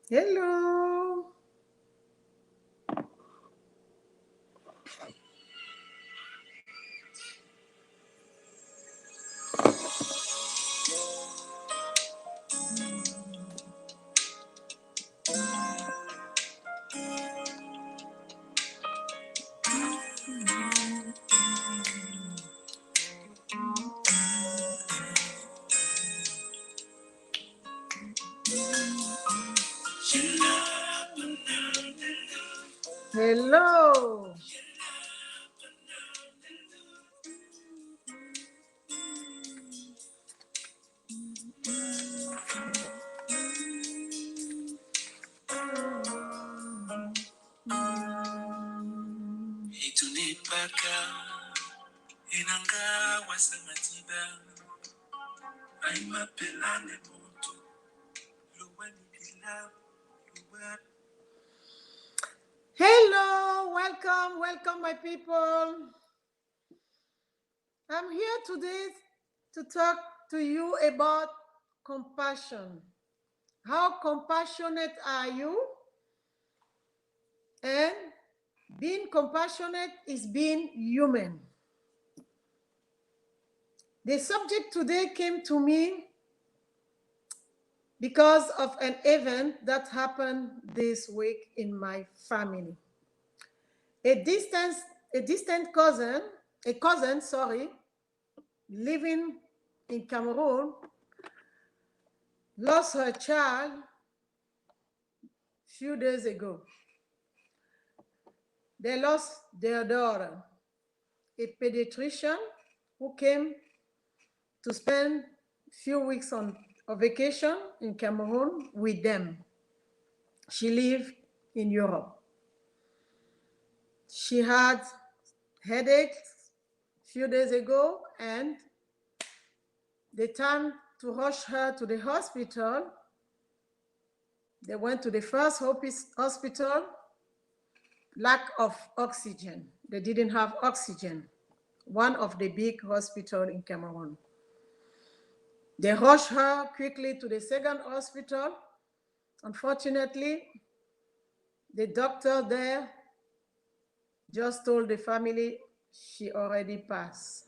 Hello. Hello. Itunipaka inanga wasamatiba aima pelane moto luwani bila luwa. Hello. Welcome, my people. I'm here today to talk to you about compassion. How compassionate are you? And being compassionate is being human. The subject today came to me because of an event that happened this week in my family. A distant, a cousin, living in Cameroon, lost her child few days ago. They lost their daughter, a pediatrician who came to spend few weeks on a vacation in Cameroon with them. She lived in Europe. She had headaches few days ago, and the time to rush her to the hospital, they went to the first hospital, lack of oxygen. They didn't have oxygen, one of the big hospitals in Cameroon. They rushed her quickly to the second hospital. Unfortunately, the doctor there just told the family she already passed.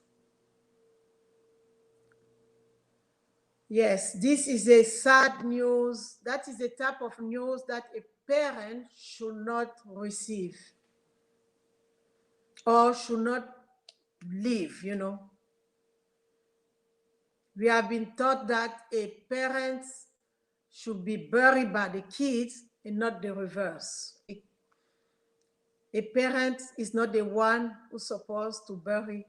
Yes, this is a sad news. That is the type of news that a parent should not receive or should not live, We have been taught that a parent should be buried by the kids and not the reverse. A parent is not the one who's supposed to bury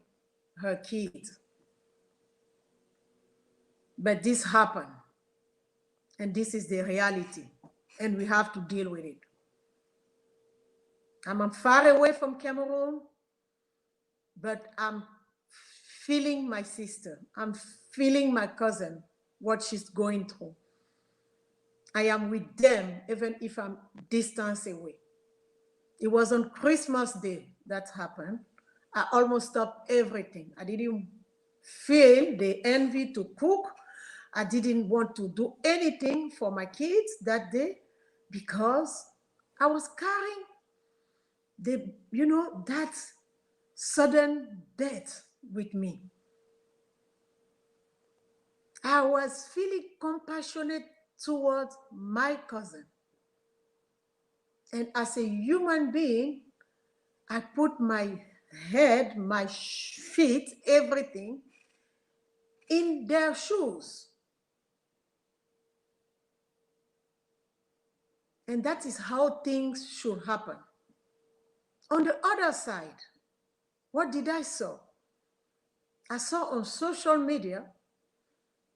her kids. But this happened, and this is the reality, and we have to deal with it. I'm far away from Cameroon, but I'm feeling my sister. I'm feeling my cousin, what she's going through. I am with them, even if I'm distance away. It was on Christmas Day that happened. I almost stopped everything. I didn't feel the envy to cook. I didn't want to do anything for my kids that day because I was carrying that sudden death with me. I was feeling compassionate towards my cousin. And as a human being, I put my head, my feet, everything in their shoes. And that is how things should happen. On the other side, what did I saw? I saw on social media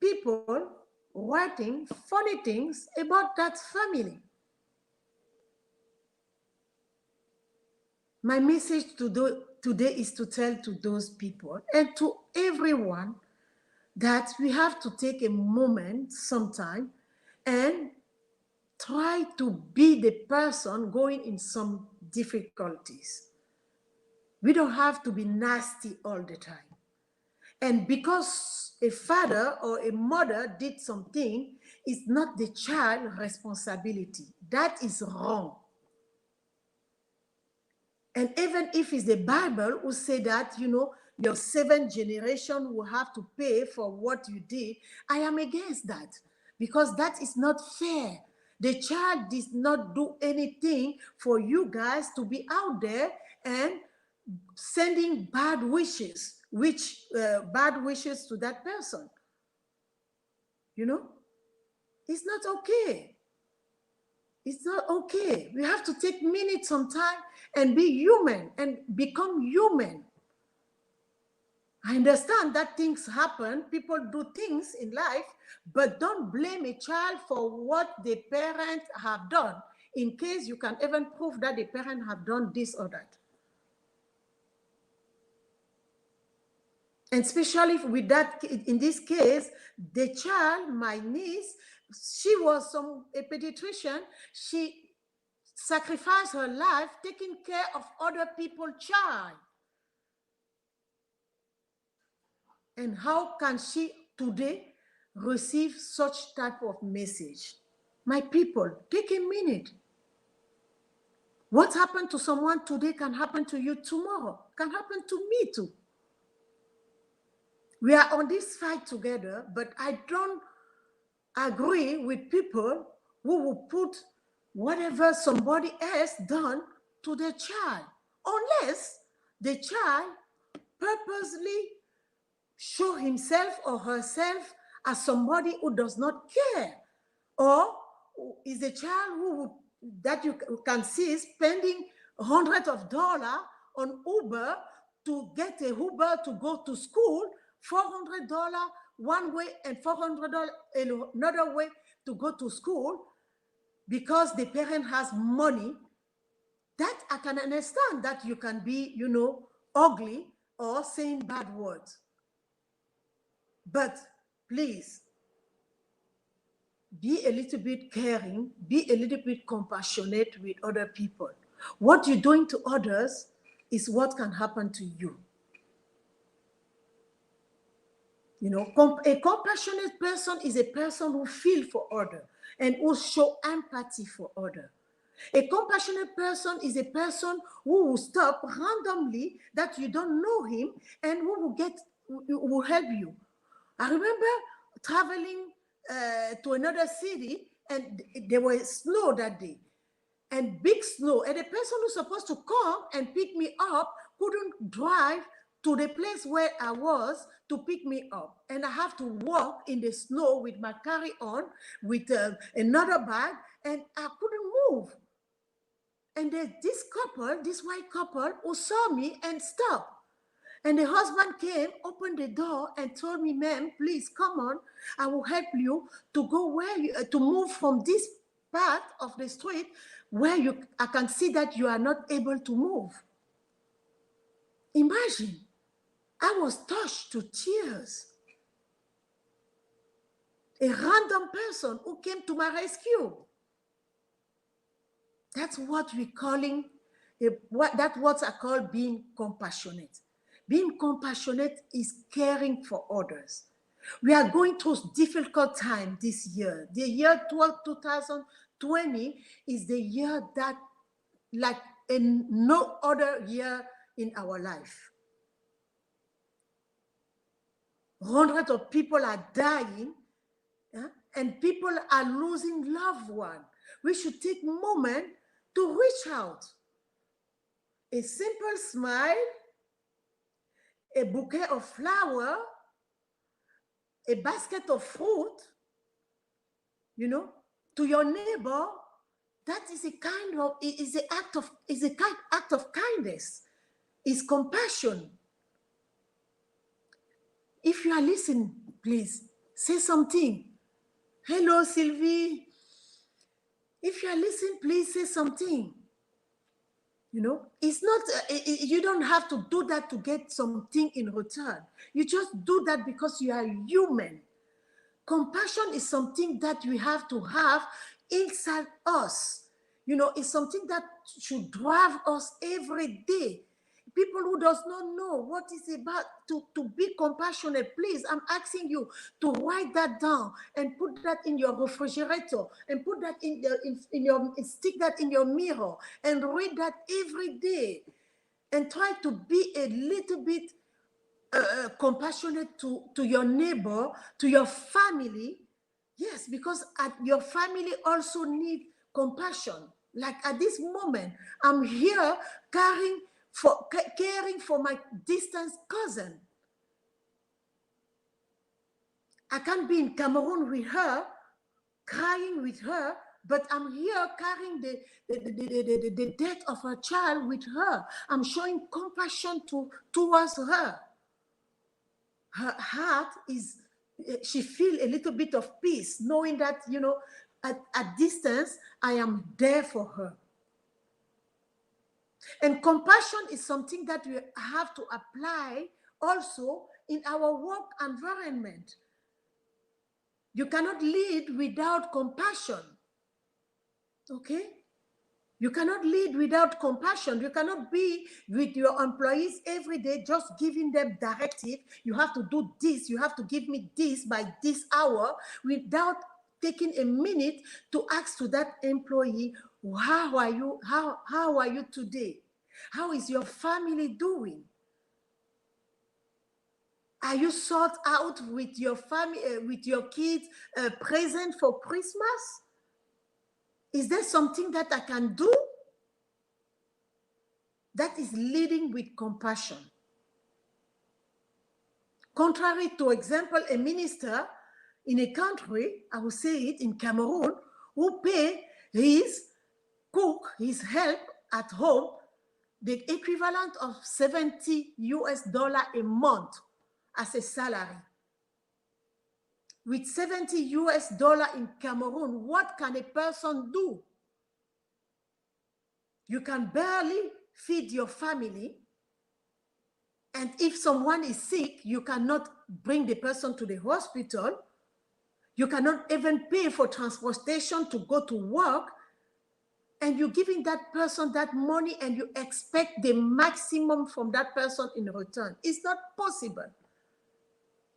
people writing funny things about that family. My message today is to tell to those people and to everyone that we have to take a moment sometime and try to be the person going in some difficulties. We don't have to be nasty all the time. And because a father or a mother did something, it's not the child's responsibility. That is wrong. And even if it's the Bible who say that, you know, your seventh generation will have to pay for what you did, I am against that, because that is not fair. The child did not do anything for you guys to be out there and sending bad wishes, bad wishes to that person. You know, it's not okay. It's not okay. We have to take minutes sometime and be human and become human. I understand that things happen, people do things in life, but don't blame a child for what the parent have done, in case you can even prove that the parent have done this or that. And especially with that, in this case, the child, my niece, she was a pediatrician. She sacrificed her life taking care of other people's child. And how can she today receive such type of message? My people, take a minute. What happened to someone today can happen to you tomorrow, can happen to me too. We are on this fight together, but I don't agree with people who will put whatever somebody else done to their child, unless the child purposely show himself or herself as somebody who does not care, or is a child that you can see spending hundreds of dollars on Uber to get a Uber to go to school, $400 one way and $400 another way to go to school because the parent has money. That I can understand, that you can be, you know, ugly or saying bad words. But please, be a little bit caring, be a little bit compassionate with other people. What you're doing to others is what can happen to you. You know, a compassionate person is a person who feels for others and who show empathy for others. A compassionate person is a person who will stop randomly that you don't know him and who will help you. I remember traveling to another city, and there was snow that day, and big snow, and the person who's supposed to come and pick me up couldn't drive to the place where I was to pick me up, and I have to walk in the snow with my carry-on, with another bag, and I couldn't move. And there's this white couple who saw me and stopped. And the husband came, opened the door, and told me, "Ma'am, please come on. I will help you to go to move from this part of the street where I can see that you are not able to move." Imagine, I was touched to tears. A random person who came to my rescue. That's what we're calling, that's what I call being compassionate. Being compassionate is caring for others. We are going through difficult time this year. The year 2020 is the year that, like in no other year in our life. Hundreds of people are dying, and people are losing loved ones. We should take a moment to reach out. A simple smile, a bouquet of flowers, a basket of fruit, you know, to your neighbor. That is a kind act of kindness. It's compassion. If you are listening, please say something. Hello, Sylvie. If you are listening, please say something. You know, it's not, you don't have to do that to get something in return. You just do that because you are human. Compassion is something that we have to have inside us. You know, it's something that should drive us every day. people who does not know what it's about to be compassionate, please, I'm asking you to write that down and put that in your refrigerator and put that in your, stick that in your mirror and read that every day and try to be a little bit compassionate to your neighbor, to your family. Yes, because your family also need compassion. Like at this moment, I'm here caring for my distant cousin. I can't be in Cameroon with her, crying with her, but I'm here carrying the death of her child with her. I'm showing compassion towards her. Her heart is, she feel a little bit of peace, knowing that, you know, at distance, I am there for her. And compassion is something that we have to apply also in our work environment. You cannot lead without compassion. Okay? You cannot lead without compassion. You cannot be with your employees every day just giving them directive. You have to do this. You have to give me this by this hour without taking a minute to ask to that employee, how are you? How are you today? How is your family doing? Are you sought out with your family, with your kids, present for Christmas? Is there something that I can do? That is leading with compassion. Contrary to example, a minister in a country, I will say it, in Cameroon, who pay his cook, his help at home, the equivalent of $70 a month as a salary. With $70 in Cameroon, what can a person do? You can barely feed your family. And if someone is sick, you cannot bring the person to the hospital. You cannot even pay for transportation to go to work. And you're giving that person that money and you expect the maximum from that person in return. It's not possible.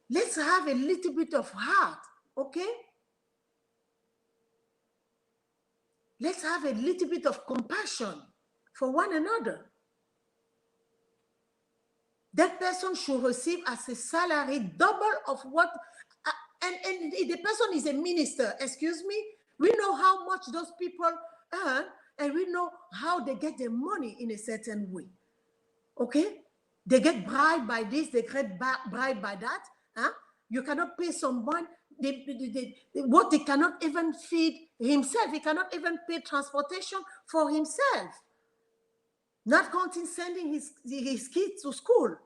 Let's have a little bit of heart, okay? Let's have a little bit of compassion for one another. That person should receive as a salary double of what, and the person is a minister, excuse me, we know how much those people earn and we know how they get their money in a certain way, okay? They get bribed by this, they get bribed by that, huh? You cannot pay someone what they cannot even feed himself. He cannot even pay transportation for himself. Not counting sending his kids to school.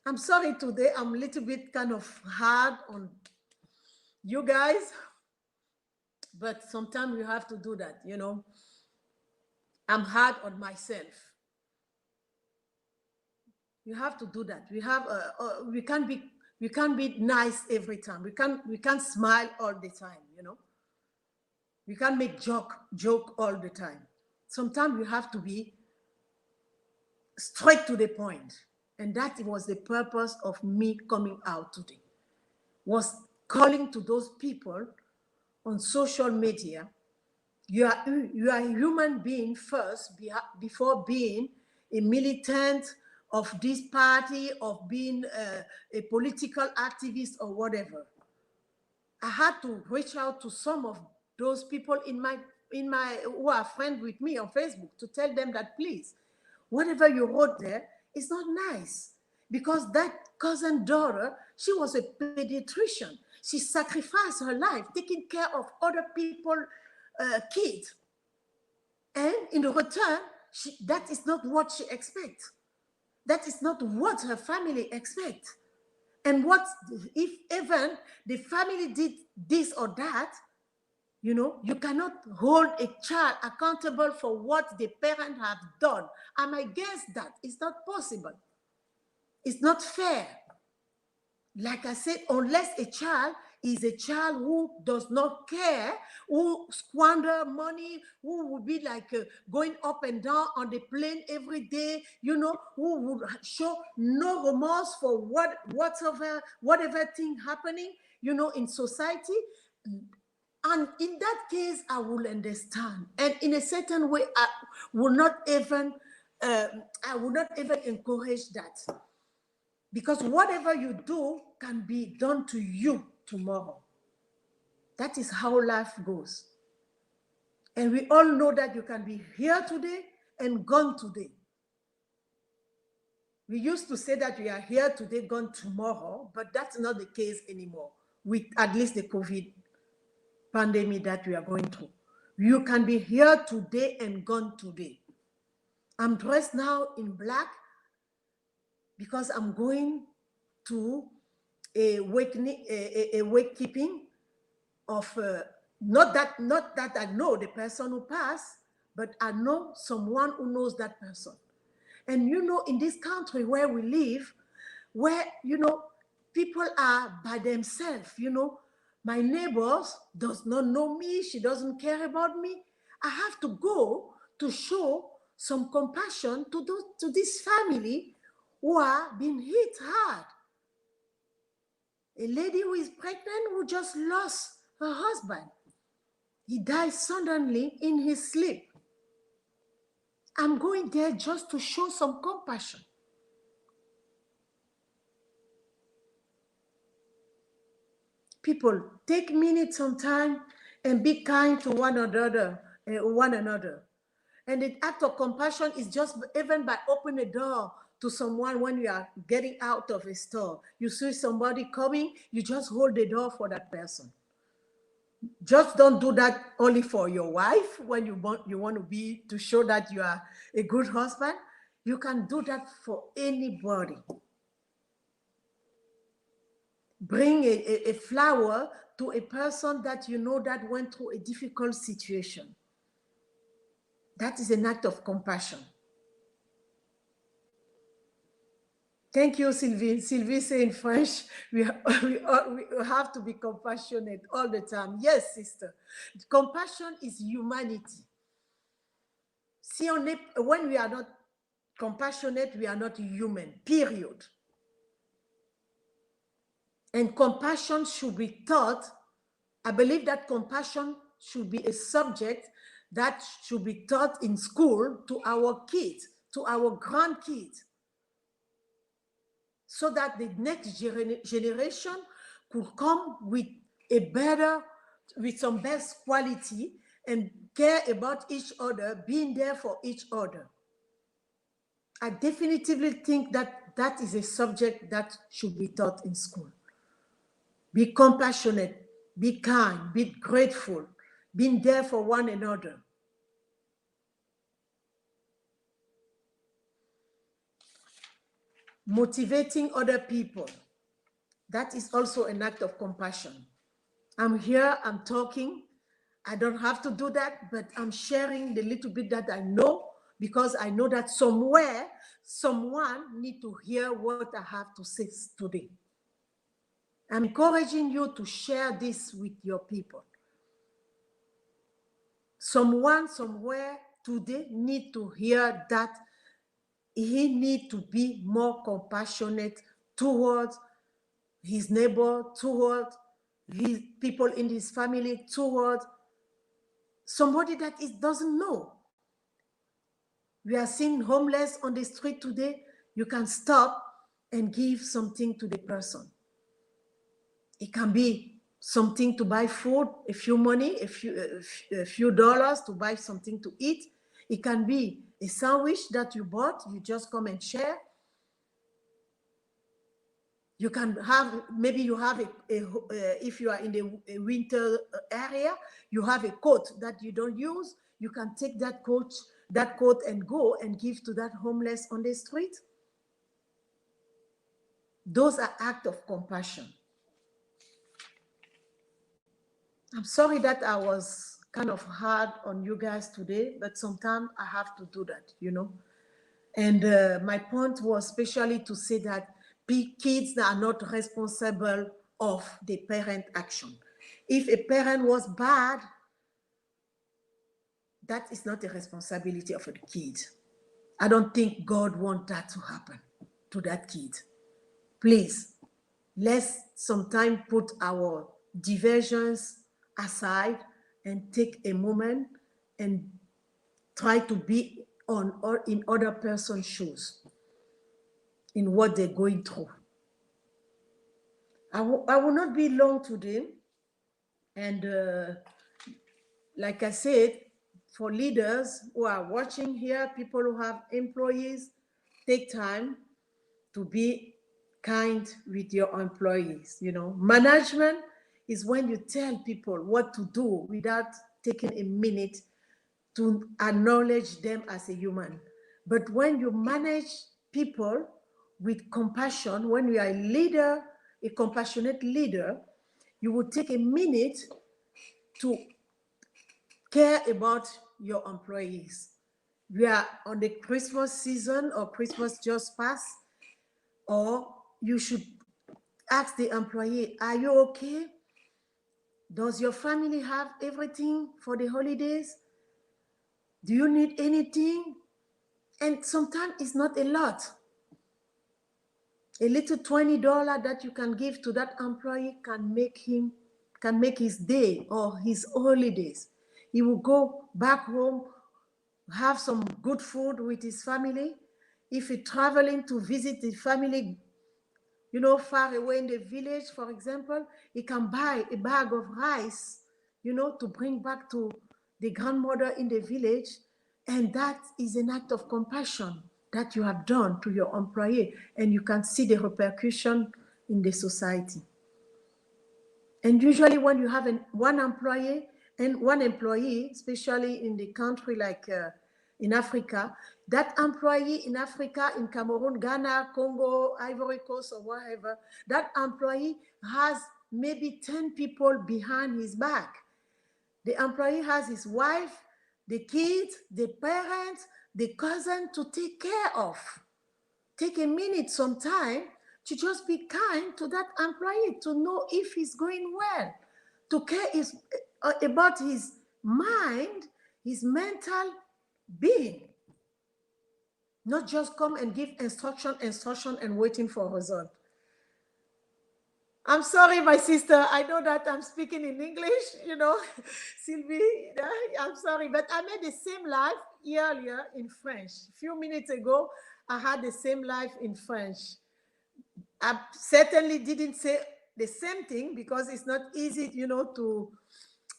I'm sorry today, I'm a little bit kind of hard on you guys, but sometimes you have to do that, you know. I'm hard on myself. You have to do that. We can't be nice every time. We can't smile all the time, you know. We can't make joke all the time. Sometimes you have to be straight to the point. And that was the purpose of me coming out today, was calling to those people on social media. You are a human being first before being a militant of this party, of being a political activist or whatever. I had to reach out to some of those people who are friends with me on Facebook to tell them that, please, whatever you wrote there is not nice, because that cousin daughter, she was a pediatrician. She sacrificed her life taking care of other people's kids. And in return, that is not what she expects. That is not what her family expects. And what if even the family did this or that, you know, you cannot hold a child accountable for what the parent have done. I'm against that. It's not possible. It's not fair. Like I said, unless a child is a child who does not care, who squander money, who would be like going up and down on the plane every day, you know, who would show no remorse for whatever thing happening, you know, in society. And in that case, I will understand. And in a certain way, I will not even encourage that. Because whatever you do can be done to you tomorrow. That is how life goes. And we all know that you can be here today and gone today. We used to say that we are here today, gone tomorrow, but that's not the case anymore, with at least the COVID pandemic that we are going through. You can be here today and gone today. I'm dressed now in black because I'm going to a wakekeeping of not that I know the person who passed, but I know someone who knows that person. And you know, in this country where we live, where, you know, people are by themselves, you know, my neighbors does not know me, she doesn't care about me. I have to go to show some compassion to this family who are being hit hard. A lady who is pregnant who just lost her husband. He died suddenly in his sleep. I'm going there just to show some compassion. People, take minutes sometime and be kind to one another. And the act of compassion is just even by opening a door to someone when you are getting out of a store. You see somebody coming, you just hold the door for that person. Just don't do that only for your wife when you want to show that you are a good husband. You can do that for anybody. Bring a flower to a person that you know that went through a difficult situation. That is an act of compassion. Thank you, Sylvie. Sylvie say in French, we have to be compassionate all the time. Yes, sister. Compassion is humanity. When we are not compassionate, we are not human, period. And compassion should be taught. I believe that compassion should be a subject that should be taught in school to our kids, to our grandkids, so that the next generation could come with some best quality and care about each other, being there for each other. I definitively think that that is a subject that should be taught in school. Be compassionate, be kind, be grateful, being there for one another. Motivating other people. That is also an act of compassion. I'm here, I'm talking. I don't have to do that, but I'm sharing the little bit that I know, because I know that somewhere, someone needs to hear what I have to say today. I'm encouraging you to share this with your people. Someone somewhere today needs to hear that he needs to be more compassionate towards his neighbor, towards his people in his family, towards somebody that doesn't know. We are seeing homeless on the street today. You can stop and give something to the person. It can be something to buy food, a few money, a few dollars to buy something to eat. It can be a sandwich that you bought, you just come and share. You can have, maybe you have if you are in the winter area, you have a coat that you don't use. You can take that coat and go and give to that homeless on the street. Those are acts of compassion. I'm sorry that I was kind of hard on you guys today, but sometimes I have to do that, you know. And my point was especially to say that kids are not responsible of the parent action. If a parent was bad, that is not the responsibility of the kid. I don't think God wants that to happen to that kid. Please, let's sometimes put our diversions aside and take a moment and try to be on or in other person's shoes in what they're going through. I will not be long today. And like I said, for leaders who are watching here, people who have employees, take time to be kind with your employees. You know, management is when you tell people what to do without taking a minute to acknowledge them as a human. But when you manage people with compassion, when you are a leader, a compassionate leader, you will take a minute to care about your employees. We are on the Christmas season, or Christmas just passed, or you should ask the employee, are you okay? Does your family have everything for the holidays? Do you need anything? And sometimes it's not a lot. A little $20 that you can give to that employee can make his day or his holidays. He will go back home, have some good food with his family. If he's traveling to visit the family, you know, far away in the village, for example, he can buy a bag of rice, you know, to bring back to the grandmother in the village. And that is an act of compassion that you have done to your employee, and you can see the repercussion in the society. And usually when you have one employee, especially in the country like in Africa, that employee in Africa, in Cameroon, Ghana, Congo, Ivory Coast, or wherever, that employee has maybe 10 people behind his back. The employee has his wife, the kids, the parents, the cousin to take care of. Take a minute sometime to just be kind to that employee, to know if he's going well, to care about his mind, his mental being. Not just come and give instruction, and waiting for a result. I'm sorry, my sister. I know that I'm speaking in English, you know, Sylvie, I'm sorry, but I made the same live earlier in French. A few minutes ago, I had the same live in French. I certainly didn't say the same thing because it's not easy, you know, to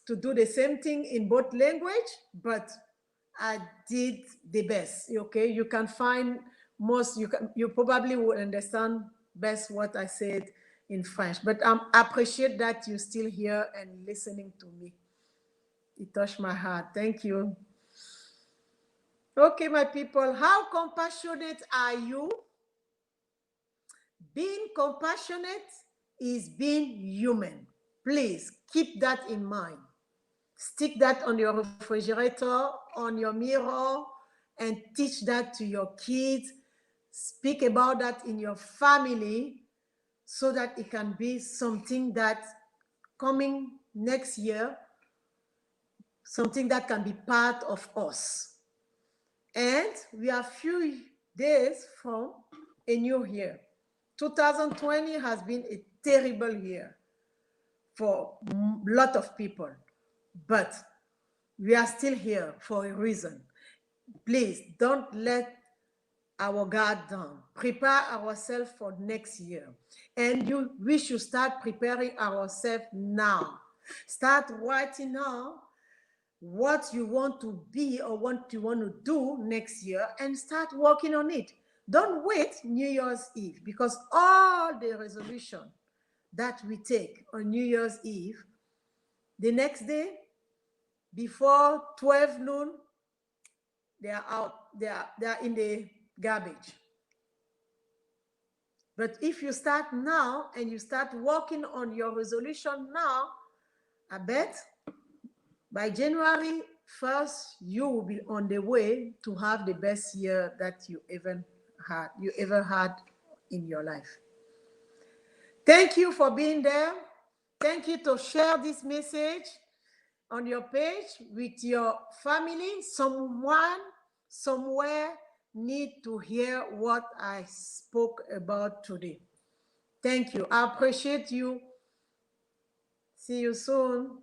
do the same thing in both language, but I did the best. Okay, you can find you probably will understand best what I said in French, but I appreciate that you're still here and listening to me. It touched my heart. Thank you. Okay, my people, how compassionate are you? Being compassionate is being human. Please keep that in mind. Stick that on your refrigerator, on your mirror, and teach that to your kids. Speak about that in your family so that it can be something that coming next year, something that can be part of us. And we are few days from a new year. 2020 has been a terrible year for a lot of people, but we are still here for a reason. Please don't let our guard down. Prepare ourselves for next year. And we should start preparing ourselves now. Start writing now what you want to be or what you want to do next year and start working on it. Don't wait New Year's Eve, because all the resolution that we take on New Year's Eve, the next day, before 12 noon, they are out, they are in the garbage. But if you start now and you start working on your resolution now, I bet by January 1st, you will be on the way to have the best year that you ever had in your life. Thank you for being there. Thank you to share this message on your page with your family. Someone, somewhere need to hear what I spoke about today. Thank you. I appreciate you. See you soon.